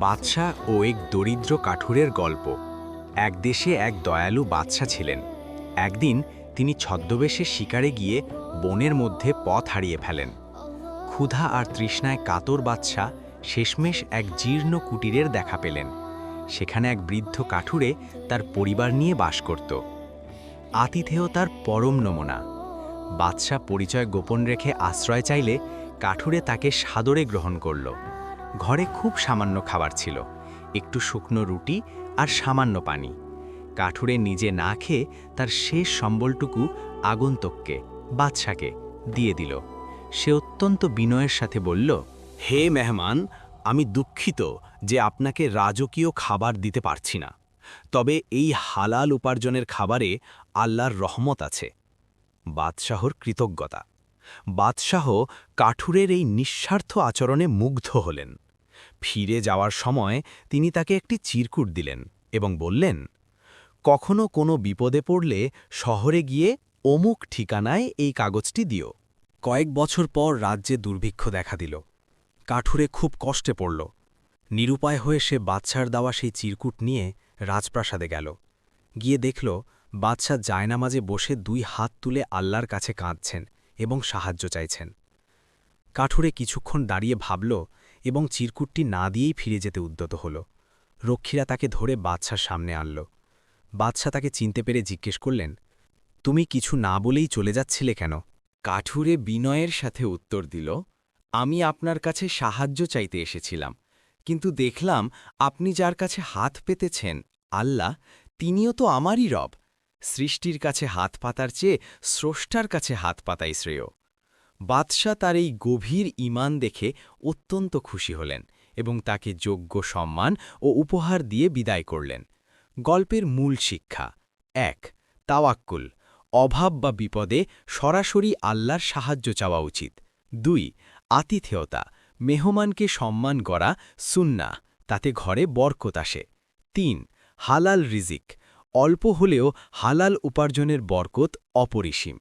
বাদশা ও এক দরিদ্র কাঠুরের গল্প। এক দেশে এক দয়ালু বাদশা ছিলেন। একদিন তিনি ছদ্মবেশে শিকারে গিয়ে বনের মধ্যে পথ হারিয়ে ফেলেন। ক্ষুধা আর তৃষ্ণায় কাতর বাদশা শেষমেশ এক জীর্ণ কুটিরের দেখা পেলেন। সেখানে এক বৃদ্ধ কাঠুরে তার পরিবার নিয়ে বাস করত। আতিথেয়তার পরম নমুনা। বাদশা পরিচয় গোপন রেখে আশ্রয় চাইলে কাঠুরে তাকে সাদরে গ্রহণ করল। ঘরে খুব সামান্য খাবার ছিল, একটু শুকনো রুটি আর সামান্য পানি। কাঠুরে নিজে না খেয়ে তার শেষ সম্বলটুকু আগন্তুককে, বাদশাকে দিয়ে দিল। সে অত্যন্ত বিনয়ের সাথে বলল, হে মেহমান, আমি দুঃখিত যে আপনাকে রাজকীয় খাবার দিতে পারছি না, তবে এই হালাল উপার্জনের খাবারে আল্লাহর রহমত আছে। বাদশাহর কৃতজ্ঞতা। বাদশাহ কাঠুরের এই নিঃস্বার্থ আচরণে মুগ্ধ হলেন। ফিরে যাওয়ার সময় তিনি তাকে একটি চিরকুট দিলেন এবং বললেন, কখনো কোনো বিপদে পড়লে শহরে গিয়ে অমুক ঠিকানায় এই কাগজটি দিও। কয়েক বছর পর রাজ্যে দুর্ভিক্ষ দেখা দিল। কাঠুরে খুব কষ্টে পড়ল। নিরুপায় হয়ে সে বাদশার দেওয়া সেই চিরকুট নিয়ে রাজপ্রাসাদে গেল। গিয়ে দেখল বাদশা জায়নামাজে বসে দুই হাত তুলে আল্লাহর কাছে কাঁদছেন এবং সাহায্য চাইছেন। কাঠুরে কিছুক্ষণ দাঁড়িয়ে ভাবল এবং চিরকুটটি না দিয়েই ফিরে যেতে উদ্যত হল। রক্ষীরা তাকে ধরে বাদশার সামনে আনল। বাদশা তাকে চিনতে পেরে জিজ্ঞেস করলেন, তুমি কিছু না বলেই চলে যাচ্ছিলে কেন? কাঠুরে বিনয়ের সাথে উত্তর দিল, আমি আপনার কাছে সাহায্য চাইতে এসেছিলাম, কিন্তু দেখলাম আপনি যার কাছে হাত পেতেছেন আল্লাহ, তিনিও তো আমারই রব। সৃষ্টির কাছে হাত পাতার চেয়ে স্রষ্টার কাছে হাত পাতাই শ্রেয়। বাদশা তার এই গভীর ঈমান দেখে অত্যন্ত খুশি হলেন এবং তাকে যোগ্য সম্মান ও উপহার দিয়ে বিদায় করলেন। গল্পের মূল শিক্ষা: ১. তাওয়াক্কুল, অভাব বা বিপদে সরাসরি আল্লাহর সাহায্য চাওয়া উচিত। ২. আতিথেয়তা, মেহমানকে সম্মান করা সুন্নাহ, তাতে ঘরে বরকত আসে। ৩. হালাল রিজিক, অল্প হলেও হালাল উপার্জনের বরকত অপরিসীম।